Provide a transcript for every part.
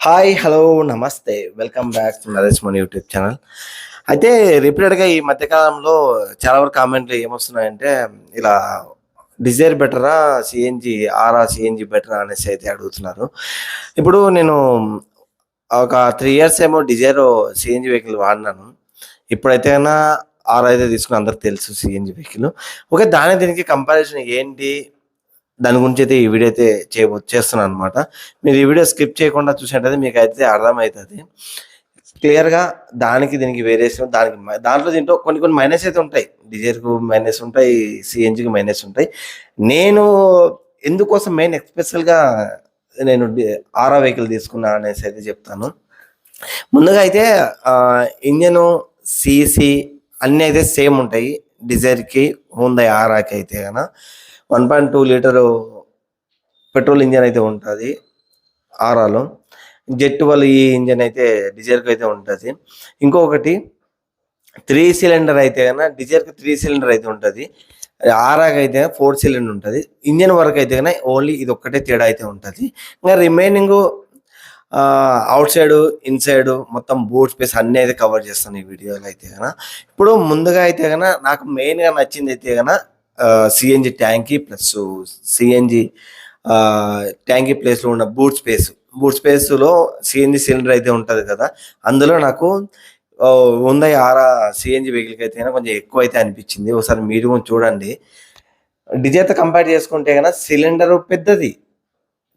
Hi, hello, నమస్తే. Welcome back to Naresh Moni YouTube channel. అయితే రిపీటెడ్‌గా ఈ మధ్య కాలంలో చాలా వరకు కామెంట్‌లు ఏమొస్తున్నాయంటే, ఇలా డిజైర్ బెటరా? సీఎన్‌జీ ఆరా సీఎన్‌జీ బెటరా? అనేసి అయితే అడుగుతున్నారు. ఇప్పుడు నేను ఒక 3 ఇయర్స్ ఏమో డిజైరో సీఎన్‌జీ వెహికల్ వాడినాను. ఇప్పుడైతే గన ఆరా అయితే తీసుకున్నా, అందరికి తెలుసు సీఎన్‌జీ వెహికల్. ఓకే. దీనికి కంపారిజన్ ఏంటి? దాని గురించి అయితే ఈ వీడియో అయితే చేస్తున్నాననమాట. మీరు ఈ వీడియో స్కిప్ చేయకుండా చూసినట్టయితే మీకైతే అర్థమైతది. క్లియర్‌గా దీనికి వేరియేషన్ దాంట్లో దీంట్లో కొన్ని కొన్ని మైనస్ అయితే ఉంటాయి. డీజిల్‌కు మైనస్ ఉంటాయి. సీఎన్‌జీకి మైనస్ ఉంటాయి. నేను ఎందుకోసం మెయిన్ ఎస్పెషల్‌గా నేను ఆరా వెహికల్ తీసుకున్నా అనేసి అయితే చెప్తాను. ముందుగా అయితే ఇంజను, సీసీ అన్నీ అయితే సేమ్ ఉంటాయి. డిజైర్‌కి, హ్యుందాయ్ ఆరాకి అయితే గన 1.2 లీటరు పెట్రోల్ ఇంజన్ అయితే ఉంటది ఆరాలో. జెట్ ఈ ఇంజన్ అయితే డిజైర్‌కి అయితే ఉంటది. ఇంకొకటి 3 సిలిండర్ అయితే గన డిజైర్‌కి 3 సిలిండర్ అయితే ఉంటది. ఆరాకైతే 4 సిలిండర్ ఉంటది. ఇంజన్ వరకు అయితే గన ఓన్లీ ఇదొక్కటే తేడా అయితే ఉంటది. ఇంగా రిమైనింగు ఔట్ సైడు, ఇన్‌సైడు మొత్తం బూట్ స్పేస్ అన్నీ అయితే కవర్ చేస్తాను ఈ వీడియోలో అయితే గన. ఇప్పుడు ముందుగా అయితే గన నాకు మెయిన్‌గా నచ్చిందయితే గన సీఎన్‌జీ ట్యాంకీ ప్లస్సు సీఎన్‌జీ ట్యాంకీ ప్లేస్‌లో ఉన్న బూట్ స్పేస్. బూట్ స్పేస్‌లో సీఎన్‌జీ సిలిండర్ అయితే ఉంటది కదా! అందులో నాకు హ్యుందాయ్ ఆరా సీఎన్‌జీ వెహికల్‌కి అయితే గన కొంచెం ఎక్కువైతే అనిపించింది. ఒకసారి మీరు కూడా చూడండి. డీజిల్‌తో కంపేర్ చేసుకుంటే గన సిలిండరు పెద్దది.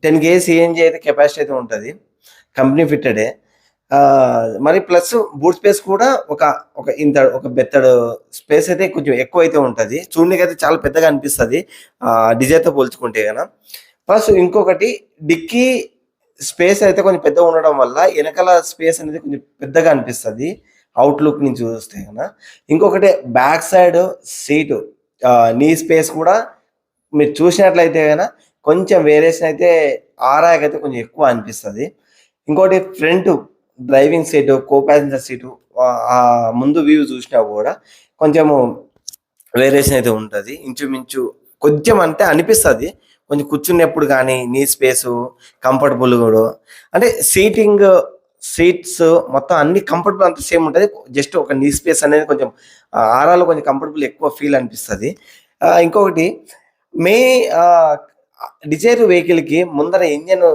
10 కేజీ సీఎన్‌జీ అయితే కెపాసిటీ అయితే ఉంటది. కంపెనీ ఫిట్టెడే. మరి ప్లస్ బూట్ స్పేస్ కూడా ఒక బెత్తడు స్పేస్ అయితే కొంచెం ఎక్కువైతే ఉంటది. చూడనీకైతే చాలా పెద్దగా అనిపిస్తది. డీజిల్‌తో పోల్చుకుంటే గన. ప్లస్ ఇంకొకటి డిక్కీ స్పేస్ అయితే కొంచెం పెద్దగా ఉండడం వల్ల ఎనకాల స్పేస్ అనేది కొంచెం పెద్దగా అనిపిస్తది. అవుట్‌లుక్ నుంచి చూస్తే గన. ఇంకొకటి బ్యాక్ సైడ్ సీటు నీ స్పేస్ కూడా మీరు చూసినట్లయితే గన కొంచెం వేరియేషన్ అయితే ఆరాకైతే కొంచెం ఎక్కువ అనిపిస్తది. ఇంకోటి front driving seat, co passenger seat ముందు వ్యూ చూసినా గూడా కొంచెము వేరియేషన్ అయితే ఉంటది. ఇంచుమించు కొంచెం అంటే అనిపిస్తది. కొంచెం కూర్చునేప్పుడు గానీ, నీ స్పేసు కంఫర్టబుల్ గూడా అంటే సీట్స్ మొత్తం అన్ని కంఫర్టబుల్ అంతా సేమ్ ఉంటది. జస్ట్ ఒక నీ స్పేస్ అనేది కొంచెం ఆరాలో కొంచెం కంఫర్టబుల్ ఎక్కువ ఫీల్ అనిపిస్తది. ఇంకొకటి మే ఆహ్, డిజైర్ వెహికల్‌కి ముందర ఇంజిన్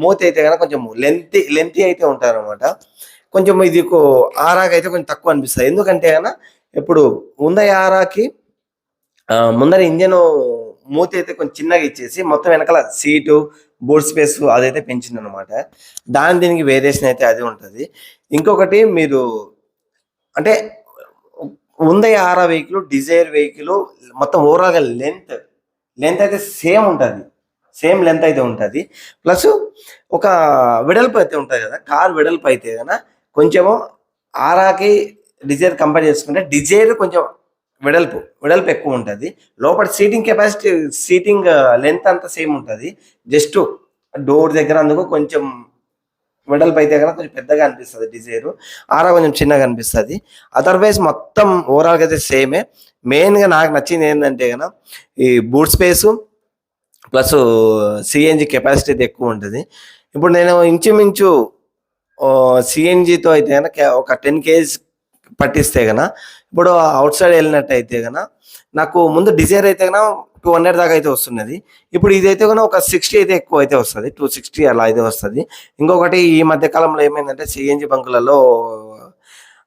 మూతయితే గనక కొంచెం లెంతీ అయితే ఉంటదనమాట. కొంచెం ఇది ఆరాకైతే కొంచెం తక్కువ అనిపిస్తది. ఎందుకంటే గన ఇప్పుడు హ్యుందాయ్ ఆరాకి ముందర ఇంజను మూతయితే కొంచెం చిన్నగా ఇచ్చేసి మొత్తం వెనకాల సీటు, బూట్ స్పేస్ అదైతే పెంచిందనమాట. దీనికి వేరియేషన్ అయితే అది ఉంటది. ఇంకొకటి మీరు అంటే హ్యుందాయ్ ఆరా వెహికల్, డిజైర్ వెహికల్ మొత్తం ఓవరాల్‌గా లెంత్ అయితే సేమ్ ఉంటది. సేమ్ లెంత్ అయితే ఉంటది. ప్లస్ ఒక వెడల్పు అయితే ఉంటది గదా! కారు వెడల్పు అయితే గన కొంచెము ఆరాకి డిజైర్ కంపేర్ చేసుకుంటే డిజైర్ కొంచెం వెడల్పు ఎక్కువుంటది. లోపల సీటింగ్ లెంత్ అంతా సేమ్ ఉంటది. జస్ట్ డోర్ దగ్గర అందుకు కొంచెం వెడల్పు అయితే గనక కొంచెం పెద్దగా అనిపిస్తది డిజైరు. ఆరా కొంచెం చిన్నగా అనిపిస్తది. అదర్‌వైజ్ మొత్తం ఓవరాల్‌గా అయితే సేమే. మెయిన్‌గా నాకు నచ్చింది ఏందంటే గన ఈ boot space plus CNG capacity అయితే ఎక్కువుంటది. ఇప్పుడు నేను ఇంచుమించు సీఎన్‌జీతో అయితే గనక ఒక 10 కేజీస్ పట్టిస్తే గన ఇప్పుడు ఔట్ సైడ్ ఎళ్ళినట్టయితే గన నాకు ముందు డిజైర్ అయితే గన 200 దాకా అయితే వస్తున్నది. ఇప్పుడు ఇదైతే గన ఒక 60 అయితే ఎక్కువైతే వస్తది. 260 అలా అయితే వస్తది. ఇంకొకటి ఈ మధ్య కాలంలో ఏమైందంటే సీఎన్‌జీ బంకులలో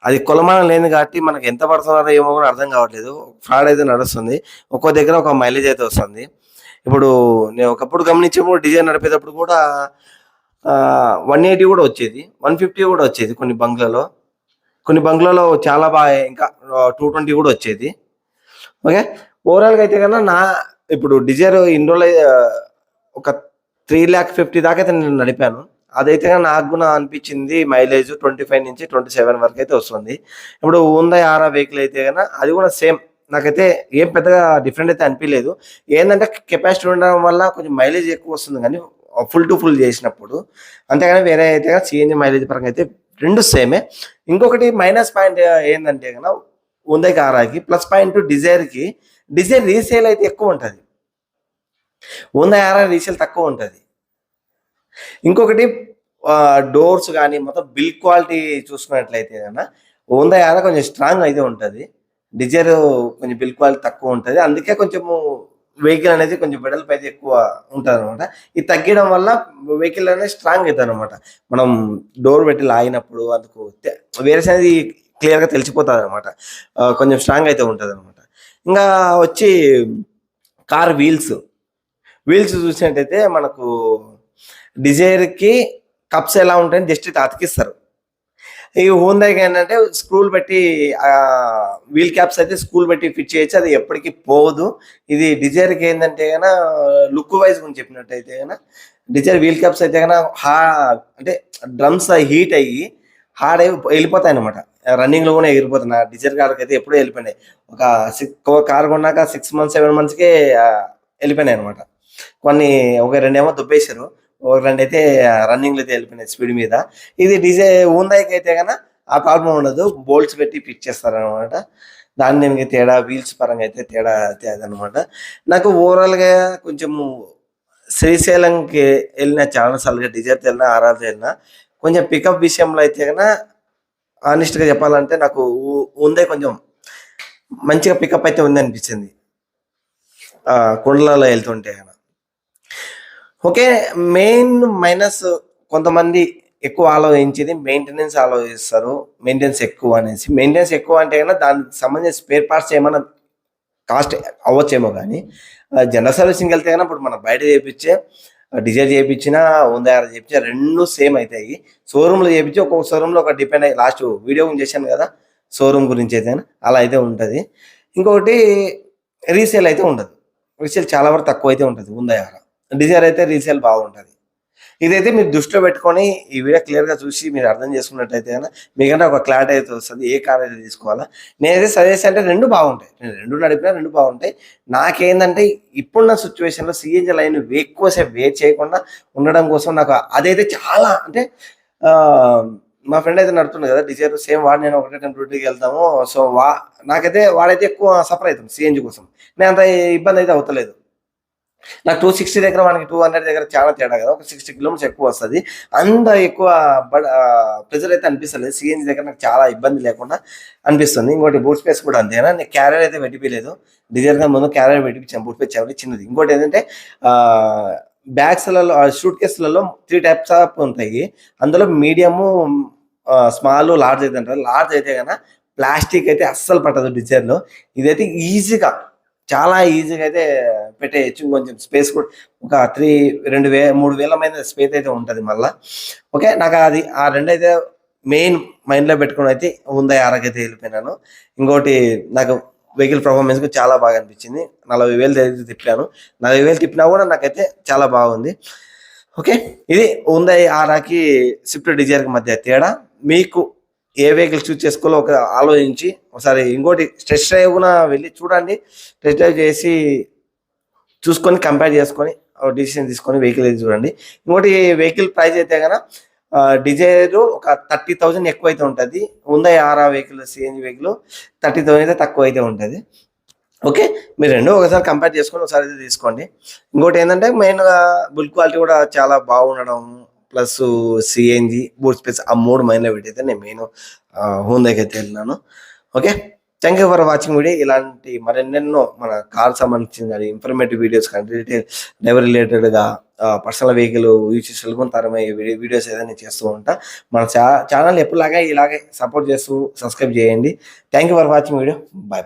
అది కొలమానం లేనిది కాబట్టి మనకు ఎంత పడుతున్నారో ఏమో కూడా అర్థం కావట్లేదు. ఫ్రాడ్ అయితే నడుస్తుంది. ఒక్కో దగ్గర ఒక మైలేజ్ అయితే వస్తుంది. ఇప్పుడు నేను ఒకప్పుడు గమనించినప్పుడు డీజిల్ నడిపేటప్పుడు కూడా 180 కూడా వచ్చేది. 150 కూడా వచ్చేది కొన్ని బంక్‌లలో. కొన్ని బంక్‌లలో చాలా బాగా ఇంకా 220 కూడా వచ్చేది. ఓకే. ఓవరాల్‌గా అయితే గన ఇప్పుడు డిజైర్ ఇన్ని రోజులు ఒక 3,50,000 దాకా అయితే నేను నడిపాను. అదైతే నాకు గూడా అనిపించింది మైలేజ్ 25-27 వరకైతే వస్తుంది. ఇప్పుడు హ్యుందాయ్ ఆరా వెహికల్ అయితే గన అది కూడా సేమ్. నాకైతే ఏం పెద్దగా డిఫరెంట్ అయితే అనిపియలేదు. ఏందంటే కెపాసిటీ ఉండడం వల్ల కొంచెం మైలేజ్ ఎక్కువ వస్తుంది గానీ ఫుల్ టు ఫుల్ చేసినప్పుడు. అంతేగాని వేరే అయితే సీఎన్‌జీ మైలేజ్ పరంగా అయితే 2 సేమే. ఇంకొకటి మైనస్ పాయింట్ ఏందంటే గన హ్యుందాయ్ ఆరాకి ప్లస్ పాయింట్ డిజైర్ రీసేల్ అయితే ఎక్కువుంటది. హ్యుందాయ్ ఆరా రీసేల్ తక్కువుంటది. ఇంకొకటి డోర్స్ గానీ, మొత్తం బిల్డ్ క్వాలిటీ చూసుకున్నట్లయితే గన హుందాయ్ యానా కొంచెం స్ట్రాంగ్ అయితే ఉంటది. డిజైర్ కొంచెం బిల్డ్ క్వాలిటీ తక్కువుంటది. అందుకే కొంచెము వెహికల్ అనేది కొంచెం వెడల్పు అయితే ఎక్కువ ఉంటదనమాట. ఇది తగ్గడం వల్ల వెహికల్ అనేది స్ట్రాంగ్ అయితదనమాట. మనం డోర్ పెట్టి లాగినప్పుడు అందుకు వేరియేషన్ అనేది క్లియర్‌గా తెలిసిపోతదనమాట. కొంచెం స్ట్రాంగ్ అయితే ఉంటదనమాట. ఇంగా వచ్చి కార్ వీల్స్. వీల్స్ చూసినట్టయితే మనకు డిజైర్‌కి కప్స్ ఎలా ఉంటాయని జస్ట్ ఇట్లా అతికిస్తారు. ఈ హుందాయ్‌కి ఏంటంటే స్క్రూలు పెట్టి వీల్ క్యాప్స్ అయితే స్క్రూలు పెట్టి ఫిట్ చేయొచ్చు. అది ఎప్పటికి పోదు. ఇది డిజైర్‌కి ఏందంటే గన లుక్ వైస్ గురించి చెప్పినట్టయితే గన డిజైర్ వీల్ క్యాప్స్ అయితే గన అంటే డ్రమ్స్ హీట్ అయ్యి హార్డ్ అయ్యి ఎళ్ళిపోతాయన్నమాట. రన్నింగ్‌లో కూడా ఎగిరిపోతాయి. నా డిజైర్ కార్‌కైతే ఎప్పుడో ఎళ్ళిపోయినాయి. కార్ కొన్నాక 6 మంత్స్, 7 మంత్స్‌కే ఎళ్ళిపోయినాయన్నమాట. కొన్ని ఒక 2 ఏమో దొబ్బేసారు. ఒక 2 అయితే రన్నింగ్‌లో అయితే ఎళ్ళిపోయినాయి స్పీడ్ మీద. ఇది హుందాయ్‌కి అయితే గన ఆ ప్రాబ్లమ్ ఉండదు. బోల్ట్స్ పెట్టి ఫిట్ చేస్తారనమాట. దాని దీనికి తేడా వీల్స్ పరంగా అయితే తేడా అయితే అదనమాట. నాకు ఓవరాల్‌గా కొంచెము శ్రీశైలంకి ఎళ్ళిన చాలా సార్లుగా డిజైర్‌తో ఎళ్ళినా, ఆర్ఆర్‌తో ఎళ్ళినా కొంచెం పికప్ విషయంలో అయితే గన హానెస్ట్‌గా చెప్పాలంటే నాకు హుందాయ్ కొంచెం మంచిగా పికప్ అయితే ఉందనిపించింది. కొండలలో ఎళ్తుంటే గన. ఓకే. మెయిన్ మైనస్ కొంతమంది ఎక్కువ ఆలోచించేది మెయింటెనెన్స్ ఆలోచిస్తారు. మెయింటెనెన్స్ ఎక్కువ అనేసి. మెయింటెనెన్స్ ఎక్కువ అంటే గన దానికి సంబంధించిన స్పేర్ పార్ట్స్ ఏమన్నా కాస్ట్ అవ్వచ్చేమో గానీ, జనరల్ సర్వీసింగ్‌కెళ్తే గన ఇప్పుడు మనం బయట చేపిచ్చే డిజైర్ చేపిచ్చినా, హుందాయ్ ఆర్ చేపిచ్చినా 2 సేమ్ అయితాయి. షోరూమ్‌లో చేపిచ్చి ఒక్కొక్క షోరూమ్‌లో ఒక డిపెండ్ అయ్యి లాస్ట్ వీడియో చేశాను గదా! షోరూమ్ గురించి అయితే అలా అయితే ఉంటది. ఇంకొకటి రీసేల్ అయితే ఉండదు. రీసేల్ చాలా వరకు తక్కువైతే ఉంటది హుందాయ్ ఆర్. డిజైర్ అయితే రీసేల్ బాగుంటది. ఇదైతే మీరు దృష్టిలో పెట్టుకొని ఈ వీడియో క్లియర్‌గా చూసి మీరు అర్థం చేసుకున్నట్టయితే గన మీకంటే ఒక క్లారిటీ అయితే వస్తది. ఏ కార్ అయితే తీసుకోవాలా. నేనైతే సజెస్ట్ అంటే 2 బాగుంటాయి. నేను 2 నడిపినా 2 బాగుంటాయి. నాకేందంటే ఇప్పుడున్న సిట్యుయేషన్‌లో సీఎన్‌జీ లైన్ ఎక్కువ సేపు వెయిట్ చేయకుండా ఉండడం కోసం నాకు అదైతే చాలా అంటే మా ఫ్రెండ్ అయితే నడుపుతుండు కదా! డిజైర్ సేమ్ వాడు నేను ఒకటే టైం డ్యూటీకెళ్తాము. సో, నాకైతే వాడైతే ఎక్కువ సఫర్ అయితుంది సీఎన్‌జీ కోసం. నేను అంత ఇబ్బంది అయితే అవుతలేదు. నాకు 260 దగ్గర వానికి 200 దగ్గర చాలా తేడా కదా! ఒక 60 కిలోమీటర్స్ ఎక్కువొస్తది. అంత ఎక్కువ ప్రెషర్ అయితే అనిపిస్తలేదు. సీఎన్‌జీ దగ్గర నాకు చాలా ఇబ్బంది లేకుండా అనిపిస్తుంది. ఇంకోటి బూట్ స్పేస్ కూడా అంతేనా నేను క్యారియర్ అయితే పెట్టిపియలేదు. డిజైర్ కన్నా ముందు క్యారియర్ పెట్టిపిచ్చాను. బూట్ స్పేస్ చాలా చిన్నది. ఇంకోటేంటంటే బ్యాగ్స్‌లలో సూట్ కేస్‌లలో 3 టైప్స్ ఆఫ్ ఉంటాయి. అందులో మీడియము, స్మాల్, లార్జ్ అయితే అంటారు. లార్జ్ అయితే గన ప్లాస్టిక్ అయితే అస్సలు పట్టదు డిజైర్‌లో. ఇదైతే ఈజీగా చాలా ఈజీగా అయితే పెట్టేయొచ్చు. కొంచెం స్పేస్ కూడా ఒక 3,000 మీద స్పేస్ అయితే ఉంటది మళ్ళా. ఓకే. నాకు అది ఆ 2 అయితే మెయిన్ మైండ్‌లో పెట్టుకొని అయితే హుందాయ్ ఆర్‌కైతే ఎళ్ళిపోయినాను. ఇంకోటి నాకు వెహికల్ పెర్ఫార్మెన్స్ కూడా చాలా బాగా అనిపించింది. 40,000 తిప్పాను. 40,000 తిప్పినా కూడా నాకైతే చాలా బాగుంది. ఓకే. ఇది హుందాయ్ ఆరాకి, స్విఫ్ట్ డిజైర్‌కి మధ్య తేడా. మీకు ఏ వెహికల్ చూజ్ చేసుకోవాలో ఒక ఆలోచించి ఒకసారి ఇంకోటి టెస్ట్ డ్రైవ్ కూడా వెళ్ళి చూడండి. టెస్ట్ డ్రైవ్ చేసి చూసుకొని కంపేర్ చేసుకొని డిసిషన్ తీసుకొని వెహికల్ అయితే చూడండి. ఇంకోటి వెహికల్ ప్రైస్ అయితే గన డిజైర్ ఒక 30,000 ఎక్కువైతే ఉంటది. హుందాయ్ ఆరా వెహికల్ సీఎన్‌జీ వెహికల్ 30,000 అయితే తక్కువైతే ఉంటది. ఓకే. మీరు 2 ఒకసారి కంపేర్ చేసుకొని ఒకసారి అయితే తీసుకోండి. ఇంకోటేందంటే మెయిన్‌గా బిల్డ్ క్వాలిటీ కూడా చాలా బాగుండడం ప్లస్సు సీఎన్‌జీ, బూట్ స్పేస్ ఆ 3 మైండ్‌లో పెట్టయితే నేను మెయిన్ హుందాయ్‌కైతే ఎళ్ళినాను. Okay. Thank you for watching video. ఇలాంటి మరెన్నెన్నో మన కార్ సంబంధించిన గాని, ఇన్ఫర్మేటివ్ వీడియోస్ కానీ, డ్రైవర్ రిలేటెడ్‌గా పర్సనల్ వెహికల్ యూజ్ చేసి సులభతరమయ్యే వీడియోస్ ఏదైనా చేస్తూ ఉంటా. మన ఛానెల్ ఎప్పుడులాగే ఇలాగే సపోర్ట్ చేస్తూ సబ్స్క్రైబ్ చేయండి. Thank you for watching video. By.